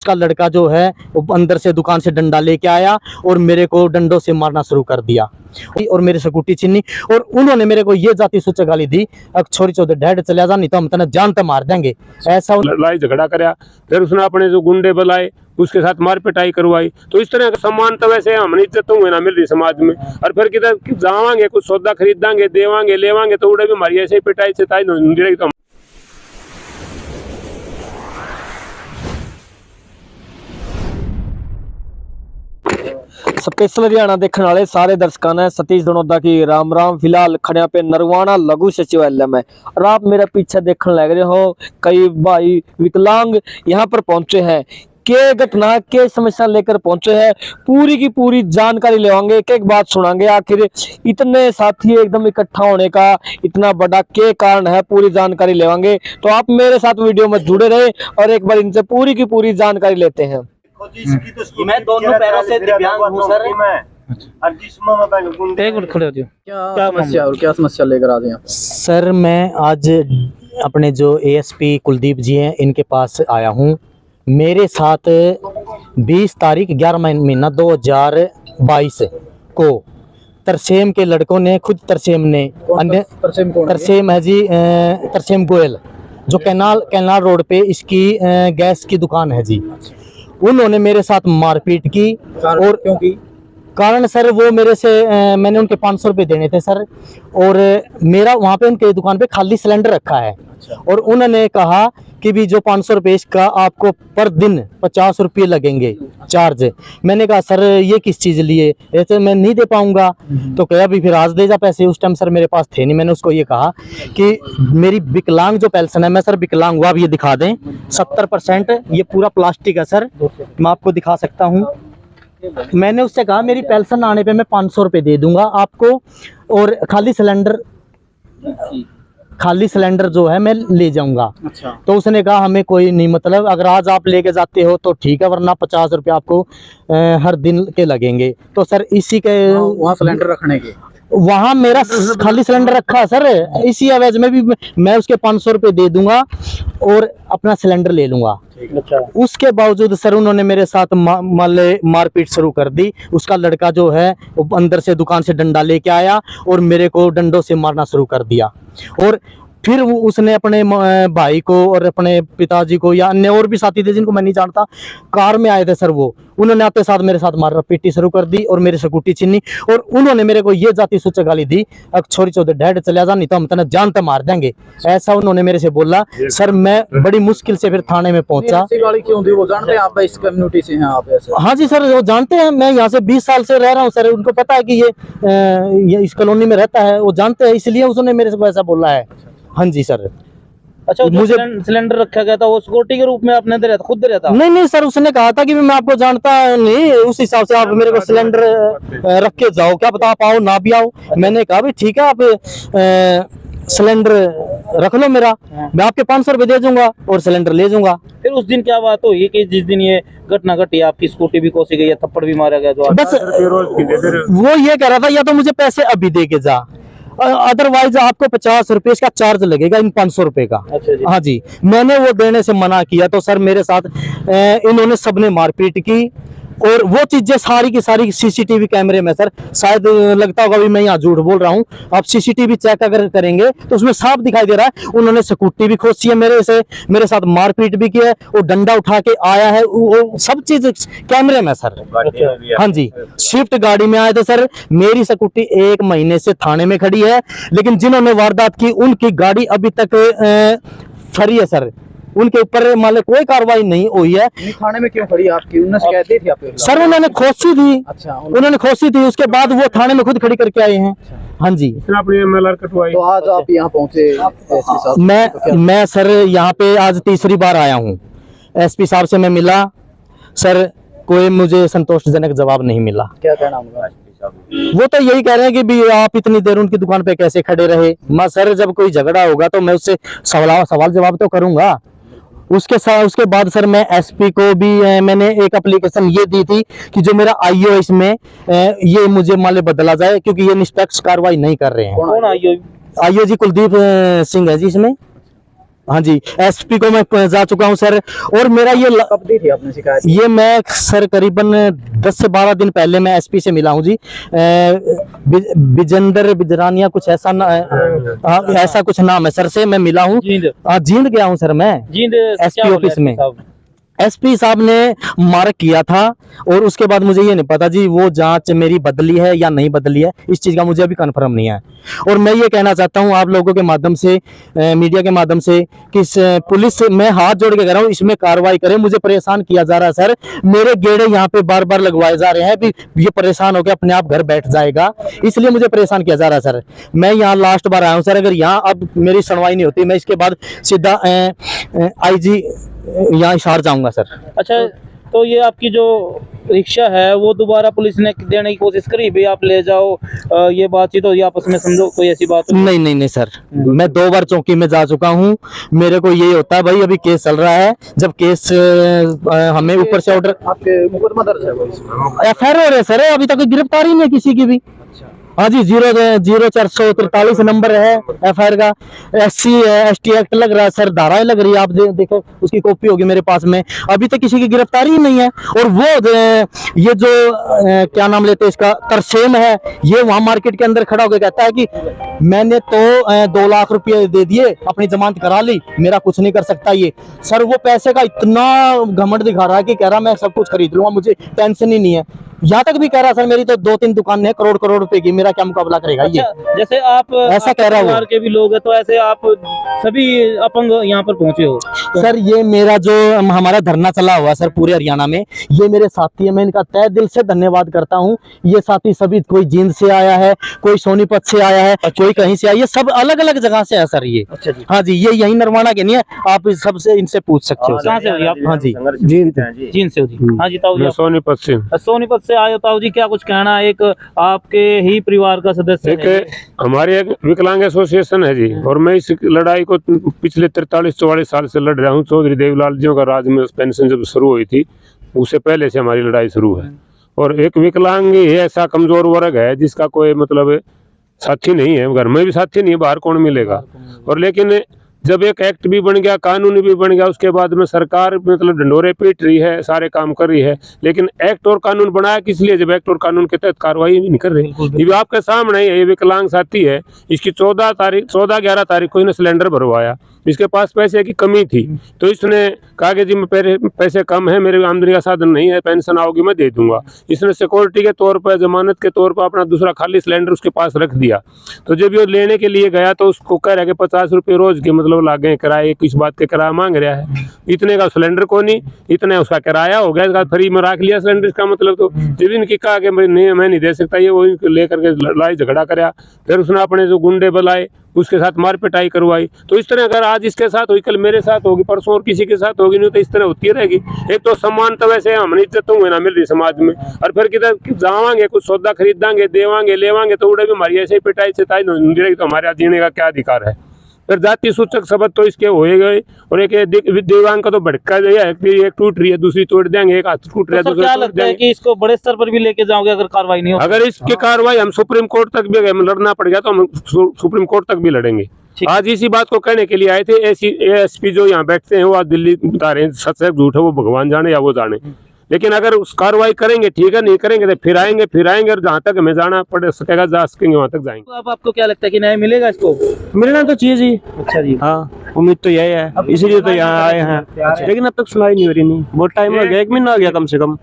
उसका लड़का जो है वो अंदर से दुकान से डंडा लेके आया और मेरे को डंडों से मारना शुरू कर दिया और मेरे स्कूटी छीनी। और उन्होंने मेरे को ये जाति सूचक गाली दी, अब छोरी चौधरी डैड चले जा, नहीं तो हम तना जान तो मार देंगे। ऐसा लड़ाई झगड़ा कराया, फिर उसने अपने जो गुंडे बुलाए उसके साथ मार पिटाई करवाई। तो इस तरह का सम्मान तो वैसे हमने इज्जत हुए ना मिल रही समाज में। और फिर किधर जावांगे कुछ सौदा खरीदांगे देवांगे लेवांगे तो उड़े भी हमारी ऐसे ही पिटाई से ताई तो स्पेशल हरियाणा देखने वाले सारे दर्शकों ने सतीश धनोदा की राम राम। फिलहाल खड़िया पे नरवाना लघु सचिवालय में, और आप मेरे पीछे देखने लग रहे हो कई भाई विकलांग यहाँ पर पहुंचे हैं। के घटना के समस्या लेकर पहुंचे हैं, पूरी की पूरी जानकारी लेवांगे, एक एक बात सुनाएंगे। आखिर इतने साथी एकदम इकट्ठा होने का इतना बड़ा के कारण है, पूरी जानकारी लेवांगे। तो आप मेरे साथ वीडियो में जुड़े रहे और एक बार इनसे पूरी की पूरी जानकारी लेते हैं। मैं दोनों पैरों से दिव्यांग हूं सर। एक मिनट खड़े हो जाओ। क्या समस्या और क्या समस्या लेकर आ रहे हैं सर? मैं आज अपने जो एएसपी कुलदीप जी हैं इनके पास आया हूं। मेरे साथ 20 तारीख 11 महीना 2022 को तरसेम के लड़कों ने, खुद तरसेम ने, अन्य तरसेम है जी, तरसेम गोयल, जो कैनाल रोड पे इसकी गैस की दुकान है जी, उन्होंने मेरे साथ मारपीट की। और क्योंकि कारण सर वो मेरे से मैंने उनके 500 रुपये देने थे सर, और मेरा वहाँ पे उनके दुकान पे खाली सिलेंडर रखा है। और उन्होंने कहा कि भी जो 500 रुपये इसका आपको पर दिन 50 रुपये लगेंगे चार्ज। मैंने कहा सर ये किस चीज़ लिए, ऐसे मैं नहीं दे पाऊंगा। तो कहा भी फिर आज दे जा पैसे। उस टाइम सर मेरे पास थे नहीं। मैंने उसको ये कहा कि मेरी विकलांग जो पेंशन है, मैं सर विकलांग हुआ, आप ये दिखा दें 70%, ये पूरा प्लास्टिक है सर, मैं आपको दिखा सकता हूँ। मैंने उससे कहा मेरी पेंशन आने पे मैं 500 रुपये दे दूंगा आपको, और खाली सिलेंडर जो है मैं ले जाऊंगा। अच्छा। तो उसने कहा हमें कोई नहीं मतलब, अगर आज आप लेके जाते हो तो ठीक है, वरना 50 रुपये आपको हर दिन के लगेंगे। तो सर इसी के वहाँ सिलेंडर रखने के, वहाँ मेरा खाली सिलेंडर रखा है सर, इसी एवज में भी मैं उसके 500 रुपये दे दूंगा और अपना सिलेंडर ले लूंगा। अच्छा। उसके बावजूद सर उन्होंने मेरे साथ मारपीट शुरू कर दी। उसका लड़का जो है वो अंदर से दुकान से डंडा लेके आया और मेरे को डंडों से मारना शुरू कर दिया। और फिर वो उसने अपने भाई को और अपने पिताजी को या अन्य और भी साथी थे जिनको मैं नहीं जानता, कार में आए थे सर, वो उन्होंने आते साथ मेरे साथ मार पीटी शुरू कर दी और मेरे स्कूटी छीनी। और उन्होंने मेरे को ये जाति सूचक गाली दी, अब छोरी चौधरी डैड चले जा, नहीं तो हम तना जान तो मार देंगे। ऐसा उन्होंने मेरे से बोला सर। मैं बड़ी मुश्किल से फिर थाने में पहुंचा। गाली क्यों दी? वो जानते हैं आप इस कम्युनिटी से हैं आप? ऐसे? हाँ जी सर, वो जानते हैं, मैं यहाँ से 20 साल से रह रहा हूँ सर, उनको पता है कि ये इस कॉलोनी में रहता है, वो जानते हैं, इसलिए उसने मेरे से वैसा बोला है। हाँ जी सर। अच्छा, मुझे सिलेंडर रखा गया था वो सिक्योरिटी के रूप में आपने दे रहता, खुद दे रहता? नहीं सर, उसने कहा था कि मैं आपको जानता नहीं, उस हिसाब से आप मेरे को सिलेंडर रख के जाओ, क्या पता आप आओ ना भी आओ। मैंने कहा भी ठीक है, आप सिलेंडर रख लो मेरा, मैं आपके 500 रुपये दे दूंगा और सिलेंडर ले जाऊंगा। फिर उस दिन क्या बात हुई कि जिस दिन ये घटना घटी आपकी स्कूटी भी कोसी गई, थप्पड़ भी मारा गया? जो बस वो ये कह रहा था या तो मुझे पैसे अभी दे के जा, अदरवाइज आपको 50 रुपये इसका चार्ज लगेगा इन 500 रुपये का। अच्छा जी। हाँ जी, मैंने वो देने से मना किया। तो सर मेरे साथ इन्होंने सबने मारपीट की, और वो चीजें सारी की सारी सीसीटीवी कैमरे में सर, शायद लगता होगा भी मैं यहाँ झूठ बोल रहा हूँ, आप सीसीटीवी चेक अगर करेंगे तो उसमें साफ दिखाई दे रहा है। उन्होंने स्कूटी भी खोसी है मेरे साथ मारपीट भी किया है, वो डंडा उठा के आया है, वो सब चीज कैमरे में सर। हाँ जी, स्विफ्ट गाड़ी में आए थे सर। मेरी स्कूटी 1 महीने से थाने में खड़ी है, लेकिन जिन्होंने वारदात की उनकी गाड़ी अभी तक फरी है सर, उनके ऊपर मतलब कोई कार्रवाई नहीं हुई है। थाने में क्यों खड़ी आपकी? उन्होंने शिकायत दी थी आपके? सर उन्होंने खोसी थी। अच्छा, उन्होंने खोसी थी, उसके बाद वो थाने में खुद खड़ी करके आए हैं। हाँ जी। तो आज आप यहाँ पहुँचे? मैं सर यहाँ पे आज तीसरी बार आया हूँ। एसपी साहब से मैं मिला सर, कोई मुझे संतोषजनक जवाब नहीं मिला। क्या कहना होगा? वो तो यही कह रहे हैं कि भी आप इतनी देर उनकी दुकान पे कैसे खड़े रहे। मैं सर जब कोई झगड़ा होगा तो मैं उससे सवाल जवाब तो करूंगा। उसके बाद सर मैं एसपी को भी मैंने एक एप्लीकेशन ये दी थी कि जो मेरा आईओ इसमें ये मुझे माले बदला जाए, क्योंकि ये निष्पक्ष कार्रवाई नहीं कर रहे हैं। कौन आईओ? आईओ जी कुलदीप सिंह है जी इसमें। हाँ जी, एसपी को मैं जा चुका हूँ सर। और मेरा ये कब दी थी आपने शिकायत? ये मैं सर करीबन 10 से 12 दिन पहले मैं एसपी से मिला हूँ जी। बिजेंदर बिजरानिया कुछ ऐसा ऐसा कुछ नाम है सर, से मैं मिला हूँ। जींद गया हूँ सर मैं, एसपी ऑफिस में। एसपी साहब ने मार्क किया था और उसके बाद मुझे ये नहीं पता जी वो जांच मेरी बदली है या नहीं बदली है, इस चीज़ का मुझे अभी कंफर्म नहीं है। और मैं ये कहना चाहता हूँ आप लोगों के माध्यम से, मीडिया के माध्यम से, कि पुलिस में हाथ जोड़ के कह रहा हूँ, इसमें कार्रवाई करें। मुझे परेशान किया जा रहा है सर, मेरे गेड़े यहाँ पे बार बार लगवाए जा रहे हैं, भी ये परेशान होकर अपने आप घर बैठ जाएगा, इसलिए मुझे परेशान किया जा रहा है सर। मैं यहाँ लास्ट बार आया हूँ सर, अगर यहाँ अब मेरी सुनवाई नहीं होती, मैं इसके बाद सीधा IG यहाँ हिसार जाऊंगा सर। अच्छा, तो ये आपकी जो रिक्शा है वो दोबारा पुलिस ने देने की कोशिश करी, भी आप ले जाओ, ये बातचीत हो, आपस में समझो, कोई ऐसी बात नहीं? नहीं नहीं सर, मैं 2 बार चौकी में जा चुका हूँ। मेरे को यही होता है भाई, अभी केस चल रहा है, जब केस हमें ऊपर से ऑर्डर, आपके मुकदमा दर्ज है? FIR हो रहे सर, अभी तक गिरफ्तारी नहीं है किसी की भी। हाँ जी, 0443 नंबर है FIR का। SC ST एक्ट लग रहा है सर, धाराएं लग रही है, आप देखो उसकी कॉपी होगी मेरे पास में, अभी तक किसी की गिरफ्तारी ही नहीं है। और वो ये जो क्या नाम लेते हैं इसका, तरसेम है, ये वहां मार्केट के अंदर खड़ा होकर कहता है कि मैंने तो 2 लाख रुपए दे दिए, अपनी जमानत करा ली, मेरा कुछ नहीं कर सकता ये। सर वो पैसे का इतना घमंड दिखा रहा है कि कह रहा मैं सब कुछ खरीद लूंगा, मुझे टेंशन ही नहीं है। यहाँ तक भी कह रहा सर मेरी तो 2-3 दुकान है करोड़ रुपए की, मेरा क्या मुकाबला करेगा ये। जैसे आप ऐसा कह रहा हूँ के भी लोग हैं, तो ऐसे आप सभी अपंग यहाँ पर पहुंचे हो तो? सर ये मेरा जो हमारा धरना चला हुआ सर पूरे हरियाणा में, ये मेरे साथी है, मैं इनका तहे दिल से धन्यवाद करता हूँ। ये साथी सभी, कोई जींद से आया है, कोई सोनीपत से आया है, कोई कहीं से आया, ये सब अलग अलग जगह से है सर ये। अच्छा जी। हाँ जी, ये यही नरवाना के नहीं है, आप सबसे इनसे पूछ सकते हो। कहाँ से हो आप? हाँ जी, जींद से हो जी। हाँ जी, ताऊ जी, सोनीपत से। सोनीपत से आए हो ताऊ जी, क्या कुछ कहना है? एक आपके ही परिवार का सदस्य है, एक हमारी एक विकलांग एसोसिएशन है जी, और मैं इस लड़ाई को पिछले 43-44 साल से लड़ रहा हूँ। चौधरी देवलाल जी का राज में पेंशन जब शुरू हुई थी, उससे पहले से हमारी लड़ाई शुरू है। और एक विकलांग ही ऐसा कमजोर वर्ग है जिसका कोई मतलब साथी नहीं है, घर में भी साथी नहीं है, बाहर कौन मिलेगा। और लेकिन जब एक एक्ट भी बन गया, कानून भी बन गया, उसके बाद में सरकार मतलब ढंडोरे पीट रही है, सारे काम कर रही है, लेकिन एक्ट और कानून बनाया किस लिए, जब एक्ट और कानून के तहत कार्रवाई नहीं कर रही। ये भी आपके सामने है, ये विकलांग साथी है, इसकी 14-11 तारीख को इसने सिलेंडर भरवाया, इसके पास पैसे की कमी थी, तो इसने कहा कि जी मैं पैसे कम है, मेरे आमदनी का साधन नहीं है, पेंशन आओगी मैं दे दूंगा। इसने सिक्योरिटी के तौर पर, जमानत के तौर पर अपना दूसरा खाली सिलेंडर उसके पास रख दिया। तो जब ये लेने के लिए गया तो उसको कह रहा है कि 50 रुपये रोज के मतलब लागे किराए, किस बात के किराया मांग रहा है, इतने का सिलेंडर को नहीं, इतने उसका किराया हो गया, इसका फ्री में रख लिया सिलेंडर। इसका मतलब तो जब इनकी कहा कि मैं नहीं दे सकता, ये वो लेकर के लड़ाई झगड़ा कराया, फिर उसने अपने जो गुंडे बुलाए उसके साथ मार पिटाई करवाई। तो इस तरह अगर आज इसके साथ हुई, कल मेरे साथ होगी, परसों और किसी के साथ होगी, नहीं तो इस तरह होती रहेगी। एक तो सम्मान तो वैसे हमने इज्जत हुए ना मिल रही समाज में, और फिर किधर जावांगे, कुछ सौदा खरीदांगे, देवांगे लेवांगे, तो उड़े भी हमारी ऐसे ही पिटाई से ताई नहीं रहेगी, तो हमारे जीने का क्या अधिकार है। फिर जाति सूचक शब्द तो इसके होए गए, और एक दिव्यांग का तो भड़का दिया है, एक टूट रही है दूसरी तोड़ देंगे, एक हाथ टूट रहा है दूसरा तोड़ देंगे। कि इसको बड़े स्तर पर भी लेके जाओगे अगर कार्रवाई नहीं हो? अगर इसकी कार्रवाई हम सुप्रीम कोर्ट तक भी लड़ना पड़ गया तो हम सुप्रीम कोर्ट तक भी लड़ेंगे। आज इसी बात को कहने के लिए आए थे। ASP जो यहाँ बैठते हैं वो आज दिल्ली बता रहे हैं, सच है झूठ है वो भगवान जाने या वो जाने, लेकिन अगर उस कार्रवाई करेंगे ठीक है, नहीं करेंगे तो फिर आएंगे और जहाँ तक हमें जाना पड़ सकेगा जा सकेंगे वहाँ तक जाएंगे। तो अब आपको क्या लगता है कि न्याय मिलेगा इसको? मिलना तो चाहिए जी। अच्छा जी। हाँ, उम्मीद तो यही है, इसीलिए तो यहाँ आए हैं, लेकिन अब तक सुनाई नहीं हो रही। नहीं, बहुत टाइम हो गया, 1 महीना हो गया कम से कम।